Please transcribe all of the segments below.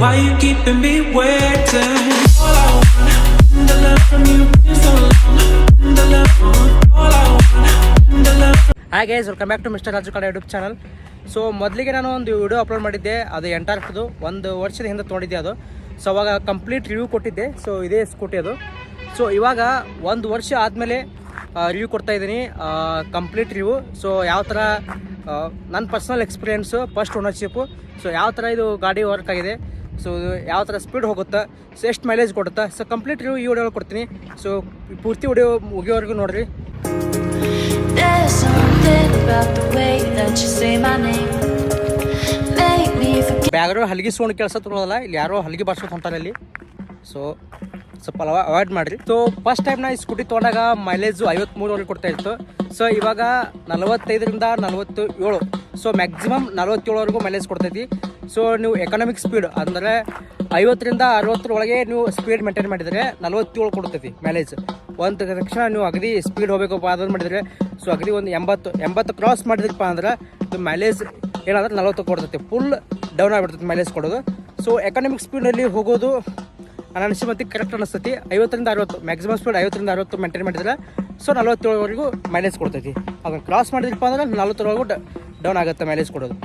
Why you keeping me waiting? All I want, the love from you is so long. The love, all I want, the love. Hi guys, welcome back to mister Raju ಕಡೆ YouTube channel. So ಮೊದಲಿಗೆ ನಾನು ಒಂದು video upload ಮಾಡಿದ್ದೆ, ಅದು ಎಂಟಾರ್ಕ್ದು 1 ವರ್ಷದ ಹಿಂದೆ ತೊಗೊಂಡಿದ್ದೆ ಅದು. ಸೊ ಅವಾಗ ಕಂಪ್ಲೀಟ್ ರಿವ್ಯೂ ಕೊಟ್ಟಿದ್ದೆ. ಸೊ ಇದೇ ಸ್ಕೂಟಿ ಅದು. ಸೊ ಇವಾಗ 1 ವರ್ಷ ಆದಮೇಲೆ ರಿವ್ಯೂ ಕೊಡ್ತಾಯಿದ್ದೀನಿ, ಕಂಪ್ಲೀಟ್ ರಿವ್ಯೂ. ಸೊ ಯಾವ ಥರ ನನ್ನ personal experience, first ownership, so ಯಾವ ಥರ ಇದು ಗಾಡಿ ವರ್ಕ್ ಆಗಿದೆ, ಸೊ ಯಾವ ಥರ ಸ್ಪೀಡ್ ಹೋಗುತ್ತೆ, ಸೊ ಎಷ್ಟು ಮೈಲೇಜ್ ಕೊಡುತ್ತೆ, ಸೊ ಕಂಪ್ಲೀಟ್ ರಿವ್ಯೂ ಈ ವಿಡಿಯೋ ಕೊಡ್ತೀನಿ. ಸೊ ಪೂರ್ತಿ ವಿಡಿಯೋ ಮುಗಿಯೋವರೆಗೂ ನೋಡಿರಿ. There's something about the way that you say my name. Make me forget. Background ಹಲಗಿ ಸೌಂಡ್ ಕೇಳಿಸೋದಿಲ್ಲ, ಇಲ್ಲಿ ಯಾರೋ ಹಲಗಿ ಬಾರ್ಸೋದು ಹೊಂಟಾರೆ ಇಲ್ಲಿ. ಸೊ ಸ್ವಲ್ಪ ಅವಾಯ್ಡ್ ಮಾಡಿರಿ. ಸೊ ಫಸ್ಟ್ ಟೈಮ್ ನಾ ಈ ಸ್ಕೂಟಿ ತೊಗೊಂಡಾಗ ಮೈಲೇಜು 53ವರೆಗೆ ಕೊಡ್ತಾ ಇತ್ತು. ಸೊ ಇವಾಗ 45ರಿಂದ 47, ಸೊ ಮ್ಯಾಕ್ಸಿಮಮ್ 47ವರೆಗೂ ಮೈಲೇಜ್ ಕೊಡ್ತೈತಿ. ಸೊ ನೀವು ಎಕನಾಮಿಕ್ ಸ್ಪೀಡ್ ಅಂದರೆ 50ರಿಂದ 60 ನೀವು ಸ್ಪೀಡ್ ಮೇಂಟೈನ್ ಮಾಡಿದರೆ 47 ಕೊಡ್ತೈತಿ ಮೈಲೇಜ್. ಒಂದು ತಕ್ಷಣ ನೀವು ಅಗದಿ ಸ್ಪೀಡ್ ಹೋಗ್ಬೇಕಪ್ಪ ಅದನ್ನು ಮಾಡಿದರೆ, ಸೊ ಅಗದಿ ಒಂದು 80 ಕ್ರಾಸ್ ಮಾಡಿದ್ರಪ್ಪ ಅಂದ್ರೆ ಮೈಲೇಜ್ ಏನಾದ್ರೆ 40 ಕೊಡ್ತೈತಿ, ಫುಲ್ ಡೌನ್ ಆಗಿಬಿಡ್ತೈತಿ ಮೈಲೇಜ್ ಕೊಡೋದು. ಸೊ ಎಕನಾಮಿಕ್ ಸ್ಪೀಡಲ್ಲಿ ಹೋಗೋದು ನನ್ನ ಅನಿಸಿಕೆ ಕರೆಕ್ಟ್ ಅನಿಸ್ತೈತಿ. 50ರಿಂದ 60 ಮ್ಯಾಕ್ಸಿಮಮ್ ಸ್ಪೀಡ್ 50ರಿಂದ 60 ಮೇಂಟೈನ್ ಮಾಡಿದ್ರೆ ಸೊ 47ವರೆಗೂ ಮೈಲೇಜ್ ಕೊಡ್ತೈತಿ. ಅದನ್ನು ಕ್ರಾಸ್ ಮಾಡಿದ್ರಪ್ಪ ಅಂದ್ರೆ 40ವರೆಗೂ ಡೌನ್ ಆಗುತ್ತೆ ಮೈಲೇಜ್ ಕೊಡೋದು.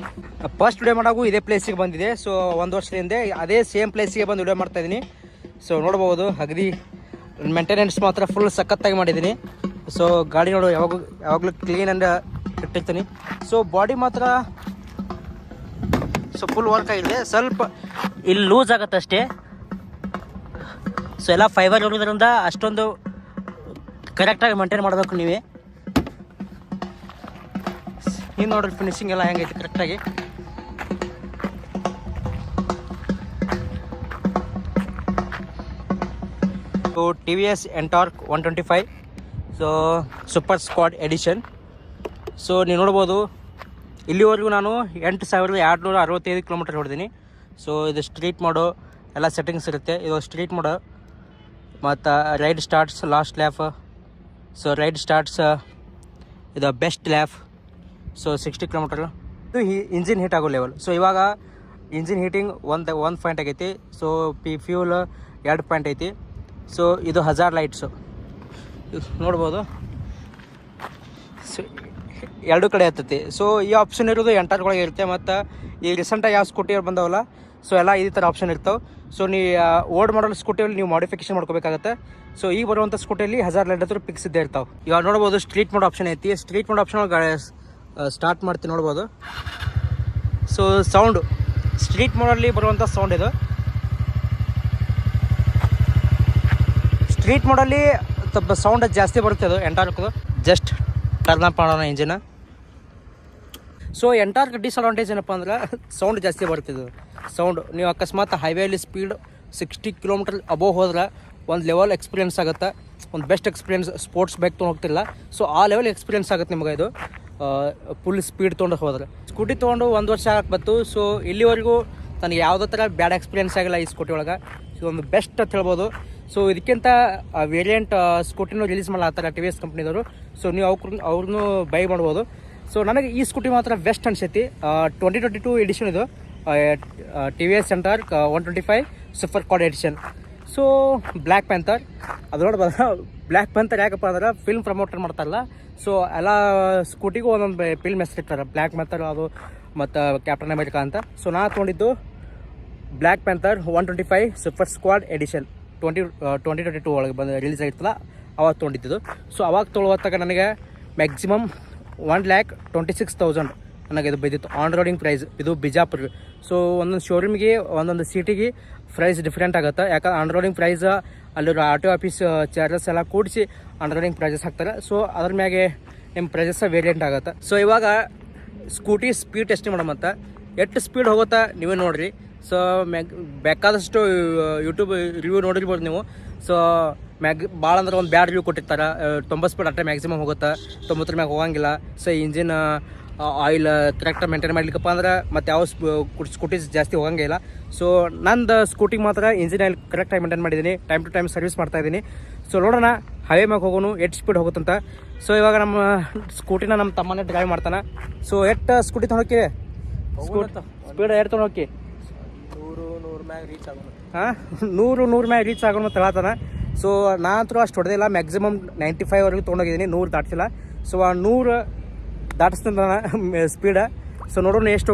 ಫಸ್ಟ್ ವಿಡಿಯೋ ಮಾಡೋಕ್ಕೂ ಇದೇ ಪ್ಲೇಸಿಗೆ ಬಂದಿದೆ. ಸೊ 1 ವರ್ಷದ ಹಿಂದೆ ಅದೇ ಸೇಮ್ ಪ್ಲೇಸಿಗೆ ಬಂದು ವಿಡಿಯೋ ಮಾಡ್ತಾಯಿದ್ದೀನಿ. ಸೊ ನೋಡ್ಬೋದು, ಅಗದಿ ಮೇಂಟೆನೆನ್ಸ್ ಮಾತ್ರ ಫುಲ್ ಸಖತ್ತಾಗಿ ಮಾಡಿದ್ದೀನಿ. ಸೊ ಗಾಡಿ ನೋಡು ಯಾವಾಗಲೂ ಕ್ಲೀನ್ ಆ್ಯಂಡ್ ಇಟ್ಟಿರ್ತೀನಿ. ಸೊ ಬಾಡಿ ಮಾತ್ರ ಸೊ ಫುಲ್ ವರ್ಕ್ ಆಗಿದೆ. ಸ್ವಲ್ಪ ಇಲ್ಲಿ ಲೂಸ್ ಆಗುತ್ತೆ ಅಷ್ಟೇ. ಸೊ ಎಲ್ಲ ಫೈಬರ್ ಇರೋದ್ರಿಂದ ಅಷ್ಟೊಂದು ಕರೆಕ್ಟಾಗಿ ಮೇಂಟೈನ್ ಮಾಡಬೇಕು ನೀವೇ. ನೀವು ನೋಡ್ರಿ ಫಿನಿಶಿಂಗ್ ಎಲ್ಲ ಹೆಂಗೈತೆ ಕರೆಕ್ಟಾಗಿ. So T V S Ntorq 125, so super squad edition. So ನೀವು ನೋಡ್ಬೋದು, ಇಲ್ಲಿವರೆಗೂ ನಾನು 8265 ಕಿಲೋಮೀಟರ್ ಹೊಡೆದೀನಿ. ಸೊ ಇದು ಸ್ಟ್ರೀಟ್ ಮೋಡು ಎಲ್ಲ ಸೆಟ್ಟಿಂಗ್ಸ್ ಇರುತ್ತೆ. ಇದು ಸ್ಟ್ರೀಟ್ ಮೋಡು ಮತ್ತು ride starts last lap. So ride starts ಇದು ಬೆಸ್ಟ್ ಲ್ಯಾಪ್. So 60 kilometre. ಇದು ಇಂಜಿನ್ ಹೀಟ್ ಆಗೋ ಲೆವೆಲ್. ಸೊ ಇವಾಗ ಇಂಜಿನ್ ಹೀಟಿಂಗ್ 1 ಪಾಯಿಂಟ್ ಆಗೈತಿ. ಸೊ ಫ್ಯೂಲ್ 2 ಪಾಯಿಂಟ್ ಐತಿ. ಸೊ ಇದು ಹಜಾರ್ ಲೈಟ್ಸು ನೋಡ್ಬೋದು. ಸೊ 2 ಕಡೆ ಹತ್ತೈತಿ. ಸೊ ಈ ಆಪ್ಷನ್ ಇರೋದು ಎಂಟಾರ್ಗೊಳಗೆ ಇರುತ್ತೆ. ಮತ್ತು ಈ ರೀಸೆಂಟಾಗಿ ಯಾವ ಸ್ಕೂಟಿಯವ್ರು ಬಂದವಲ್ಲ, ಸೊ ಎಲ್ಲ ಈ ಥರ ಆಪ್ಷನ್ ಇರ್ತಾವೆ. ಸೊ ನೀವು ಓಲ್ಡ್ ಮಾಡಲ್ ಸ್ಕೂಟಿಯಲ್ಲಿ ನೀವು ಮಾಡಿಫಿಕೇಶನ್ ಮಾಡ್ಕೋಬೇಕಾಗತ್ತೆ. ಸೊ ಈಗ ಬರುವಂಥ ಸ್ಕೂಟಿಯಲ್ಲಿ 1000 ಲೈಟ್ ಹತ್ರ ಫಿಕ್ಸ್ ಇದ್ದೇ ಇರ್ತಾವೆ. ಇವಾಗ ನೋಡ್ಬೋದು ಸ್ಟ್ರೀಟ್ ಮೋಡ್ ಆಪ್ಷನ್ ಐತಿ. ಸ್ಟ್ರೀಟ್ ಮೋಡ್ ಆಪ್ಷನ್ ಸ್ಟಾರ್ಟ್ ಮಾಡ್ತೀನಿ ನೋಡ್ಬೋದು. ಸೊ ಸೌಂಡು ಸ್ಟ್ರೀಟ್ ಮೋಡಲ್ಲಿ ಬರುವಂಥ ಸೌಂಡ್ ಇದು. ಸ್ಟ್ರೀಟ್ ಮೋಡಲ್ಲಿ ಸ್ವಲ್ಪ ಸೌಂಡ್ ಜಾಸ್ತಿ ಬರುತ್ತೆ ಅದು ಎಂಟಾರ್ಕ್ದು. ಜಸ್ಟ್ ಟರ್ನ್ ಅಪ್ ಮಾಡೋಣ ಇಂಜಿನ. ಸೊ ಎಂಟಾರ್ಕ್ ಡಿಸ್ಅಡ್ವಾಂಟೇಜ್ ಏನಪ್ಪ ಅಂದ್ರೆ ಸೌಂಡ್ ಜಾಸ್ತಿ ಬರ್ತಿದ್ದು. ಸೌಂಡ್ ನೀವು ಅಕಸ್ಮಾತ್ ಹೈವೇಲಿ ಸ್ಪೀಡ್ 60 ಕಿಲೋಮೀಟರ್ ಅಬೋವ್ ಹೋದ್ರೆ ಒಂದು ಲೆವೆಲ್ ಎಕ್ಸ್ಪೀರಿಯೆನ್ಸ್ ಆಗುತ್ತೆ. ಒಂದು ಬೆಸ್ಟ್ ಎಕ್ಸ್ಪೀರಿಯೆನ್ಸ್ ಸ್ಪೋರ್ಟ್ಸ್ ಬೈಕ್ ತೊಗೊಂಡು ಹೋಗ್ತಿಲ್ಲ. ಸೊ ಆ ಲೆವೆಲ್ ಎಕ್ಸ್ಪೀರಿಯೆನ್ಸ್ ಆಗುತ್ತೆ ನಿಮಗೆ ಇದು ಫುಲ್ ಸ್ಪೀಡ್ ತೊಗೊಂಡು ಹೋದ್ರೆ. ಸ್ಕೂಟಿ ತೊಗೊಂಡು 1 ವರ್ಷ ಆಗಕ್ಕೆ ಬಂತು. ಸೊ ಇಲ್ಲಿವರೆಗೂ ನನಗೆ ಯಾವುದೇ ಥರ ಬ್ಯಾಡ್ ಎಕ್ಸ್ಪೀರಿಯೆನ್ಸ್ ಆಗಿಲ್ಲ ಈ ಸ್ಕೂಟಿ ಒಳಗೆ. ಇದೊಂದು ಬೆಸ್ಟ್ ಅಂತ ಹೇಳ್ಬೋದು. ಸೊ ಇದಕ್ಕಿಂತ ವೇರಿಯಂಟ್ ಸ್ಕೂಟಿನೂ ರಿಲೀಸ್ ಮಾಡಲಾಗ್ತಾರೆ ಟಿ ವಿ ಎಸ್ ಕಂಪ್ನಿದವರು. ಸೊ ನೀವು ಅವ್ರನ್ನೂ ಬೈ ಮಾಡ್ಬೋದು. ಸೊ ನನಗೆ ಈ ಸ್ಕೂಟಿ ಮಾತ್ರ ಬೆಸ್ಟ್ ಅನಿಸೈತಿ. 2022 ಎಡಿಷನ್ ಇದು, T V S Ntorq 125 super squad edition. So black panther ಅದು ನೋಡ್ಬೋದು. ಬ್ಲ್ಯಾಕ್ ಪ್ಯಾಂಥರ್ ಯಾಕಪ್ಪ ಅಂದ್ರೆ ಫಿಲ್ಮ್ ಪ್ರಮೋಟರ್ ಮಾಡ್ತಾರಲ್ಲ, ಸೊ ಎಲ್ಲ ಸ್ಕೂಟಿಗೂ ಒಂದೊಂದು ಫಿಲ್ಮ್ ಹೆಸರಿರ್ತಾರೆ. ಬ್ಲ್ಯಾಕ್ ಪ್ಯಾಂಥರ್ ಅದು ಮತ್ತು ಕ್ಯಾಪ್ಟನ್ ಅಮೆರಿಕಾ ಅಂತ. ಸೊ ನಾ ತೊಗೊಂಡಿದ್ದು Black Panther 125 super squad edition 2022 ಒಳಗೆ ಬಂದು ರಿಲೀಸ್ ಆಗಿರ್ತಲ್ಲ ಅವಾಗ ತೊಗೊಂಡಿದ್ದು. ಸೊ ಅವಾಗ ತೊಗೊಳುವಾಗ ನನಗೆ ಮ್ಯಾಕ್ಸಿಮಮ್ 1,26,000 ನನಗೆ ಇದು ಬಿದ್ದಿತ್ತು ಆನ್ ರೋಡಿಂಗ್ ಪ್ರೈಸ್. ಇದು ಬಿಜಾಪುರ. ಸೊ ಒಂದೊಂದು ಶೋರೂಮಿಗೆ ಒಂದೊಂದು ಸಿಟಿಗೆ ಪ್ರೈಸ್ ಡಿಫ್ರೆಂಟ್ ಆಗುತ್ತೆ. ಯಾಕಂದ್ರೆ ಆನ್ ರೋಡಿಂಗ್ ಪ್ರೈಸ್ ಅಲ್ಲಿರೋ R T O office charges ಎಲ್ಲ ಕೂಡಿಸಿ ಆನ್ ರೋಡಿಂಗ್ ಪ್ರೈಸಸ್ ಹಾಕ್ತಾರೆ. ಸೊ ಅದ್ರ ಮ್ಯಾಗೆ ನಿಮ್ಮ ಪ್ರೈಸಸ್ ವೇರಿಯಂಟ್ ಆಗುತ್ತೆ. ಸೊ ಇವಾಗ ಸ್ಕೂಟಿ ಸ್ಪೀಡ್ ಟೆಸ್ಟ್ ಮಾಡೋಮಂತ ಎಷ್ಟು ಸ್ಪೀಡ್ ಹೋಗುತ್ತಾ ನೀವೇ ನೋಡಿರಿ. ಸೊ ಬೇಕಾದಷ್ಟು ಯೂಟ್ಯೂಬ್ ರಿವ್ಯೂ ನೋಡಿರ್ಬೋದು ನೀವು. ಸೊ ಭಾಳ ಅಂದ್ರೆ ಒಂದು ಬ್ಯಾಡ್ ರಿವ್ಯೂ ಕೊಟ್ಟಿರ್ತಾರೆ. 90 ಸ್ಪೀಡ್ ಅಟ್ಟೆ ಮ್ಯಾಕ್ಸಿಮಮ್ ಹೋಗುತ್ತೆ, 90 ಮ್ಯಾಗ ಹೋಗಂಗಿಲ್ಲ. ಸೊ ಇಂಜಿನ್ ಆಯಿಲ್ ಕರೆಕ್ಟಾಗಿ ಮೇಂಟೈನ್ ಮಾಡ್ಲಿಕ್ಕಪ್ಪ ಅಂದ್ರೆ ಮತ್ತು ಯಾವ ಸ್ಕೂಟೀಸ್ ಜಾಸ್ತಿ ಹೋಗಂಗಿಲ್ಲ. ಸೊ ನಂದು ಸ್ಕೂಟಿಗೆ ಮಾತ್ರ ಇಂಜಿನ್ ಆಯಿಲ್ ಕರೆಕ್ಟಾಗಿ ಮೇಂಟೈನ್ ಮಾಡಿದ್ದೀನಿ, ಟೈಮ್ ಟು ಟೈಮ್ ಸರ್ವಿಸ್ ಮಾಡ್ತಾಯಿದ್ದೀನಿ. ಸೊ ನೋಡೋಣ ಹೈವೇ ಮ್ಯಾಗ ಹೋಗೋನು ಎಷ್ಟು ಸ್ಪೀಡ್ ಹೋಗುತ್ತಂತ. ಸೊ ಇವಾಗ ನಮ್ಮ ಸ್ಕೂಟಿನ ನಮ್ಮ ತಮ್ಮನೇ ಡ್ರೈವ್ ಮಾಡ್ತಾನೆ. ಸೊ ಎಷ್ಟು ಸ್ಕೂಟಿ ತೊಗೊಳಕ್ಕೆ ಸ್ಪೀಡ್ 2 ತೊಗೊಳಕ್ಕೆ 100 100 ಮ್ಯಾಗ ರೀಚ್ ಆಗೋಣ. ಹಾಂ 100 ಮ್ಯಾಗ ರೀಚ್ ಆಗೋಣ ಅಂತ ಹೇಳತ್ತಾನ. ಸೊ ನಾ ಅಂತೂ ಅಷ್ಟು ಹೊಡೆದಿಲ್ಲ, ಮ್ಯಾಕ್ಸಿಮಮ್ 95ವರೆಗೂ ತೊಗೊಂಡೋಗಿದ್ದೀನಿ, 100 ದಾಟಿಸಿಲ್ಲ. ಸೊ ಆ 100 ದಾಟಿಸ್ತಾನ ಸ್ಪೀಡ. ಸೊ ನೋಡೋಣ ಎಷ್ಟು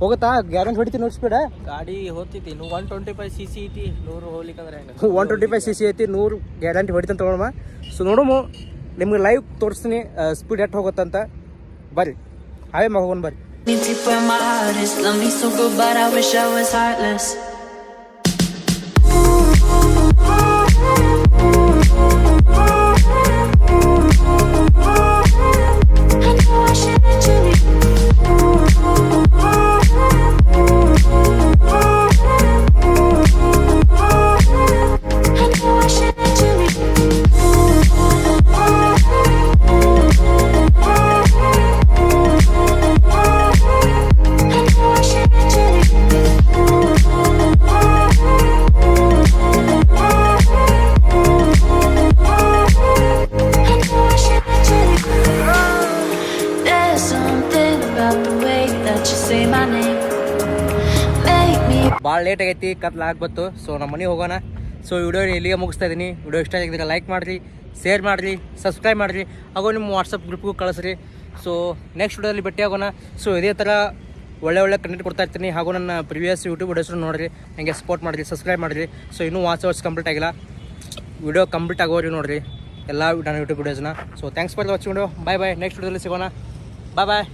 ಹೋಗುತ್ತಾ ಗ್ಯಾರಂಟಿ ಹೊಡಿತೀನಿ 100 ಸ್ಪೀಡ. ಗಾಡಿ ಹೋಗ್ತೈತಿ 125 cc ಐತಿ, 100 ಹೋಗ್ಲಿಕ್ಕಂದ್ರೆ ಹೆಂಗೆ? 125 cc ಐತಿ, 100 ಗ್ಯಾರಂಟಿ ಹೊಡಿತಾನೆ ತೊಗೊಳಮ್ಮ. ಸೊ ನೋಡೋಮು ನಿಮ್ಗೆ ಲೈವ್ ತೋರಿಸ್ತೀನಿ ಸ್ಪೀಡ್ ಎಷ್ಟು ಹೋಗುತ್ತಂತ. ಬರ್ರಿ ಹಾವೇ ಹೋಗೋಣ ಬರ್ರಿ. Me deep where my heart is. Love me so good, but I wish I was heartless. I know I shouldn't do it. I know I shouldn't do it. There's something about the way that you say my name. Make me ಭಾಳ late ಆಗೈತಿ, ಕತ್ಲಾಗ್ಬತ್ತು. So ನಮ್ಮ ಮನೆಗೆ ಹೋಗೋಣ. So video ಇಲ್ಲಿಗೆ ಮುಗಿಸ್ತಾ ಇದ್ದೀನಿ. Video ಇಷ್ಟ ಆಗಿದ್ರೆ ಲೈಕ್ ಮಾಡಿರಿ, ಶೇರ್ ಮಾಡಿರಿ, ಸಬ್ಸ್ಕ್ರೈಬ್ ಮಾಡಿರಿ, ಹಾಗೂ ನಿಮ್ಮ ವಾಟ್ಸಪ್ ಗ್ರೂಪ್ಗೂ ಕಳಿಸ್ರಿ. ಸೊ ನೆಕ್ಸ್ಟ್ ವಿಡಿಯೋದಲ್ಲಿ ಭೇಟಿ ಆಗೋಣ. ಸೊ ಇದೇ ಥರ ಒಳ್ಳೆ ಕಂಟೆಂಟ್ ಕೊಡ್ತಾ ಇರ್ತೀನಿ. ಹಾಗೂ ನನ್ನ ಪ್ರಿವಿಯಸ್ ಯೂಟ್ಯೂಬ್ ವಿಡಿಯೋಸ್ನು ನೋಡಿರಿ, ನನಗೆ ಸಪೋರ್ಟ್ ಮಾಡಿರಿ, ಸಬ್ಸ್ಕ್ರೈಬ್ ಮಾಡಿರಿ. ಸೊ ಇನ್ನೂ ವಾಚ್ ಕಂಪ್ಲೀಟ್ ಆಗಿಲ್ಲ, ವಿಡಿಯೋ ಕಂಪ್ಲೀಟ್ ಆಗೋರಿ ನೋಡಿರಿ ಎಲ್ಲ ನನ್ನ ಯೂಟ್ಯೂಬ್ ವಿಡಿಯೋಸ್ನ. So thanks for watching video. Bye next ವಿಡಿಯೋದಲ್ಲಿ ಸಿಗೋಣ. ಬಾಯ್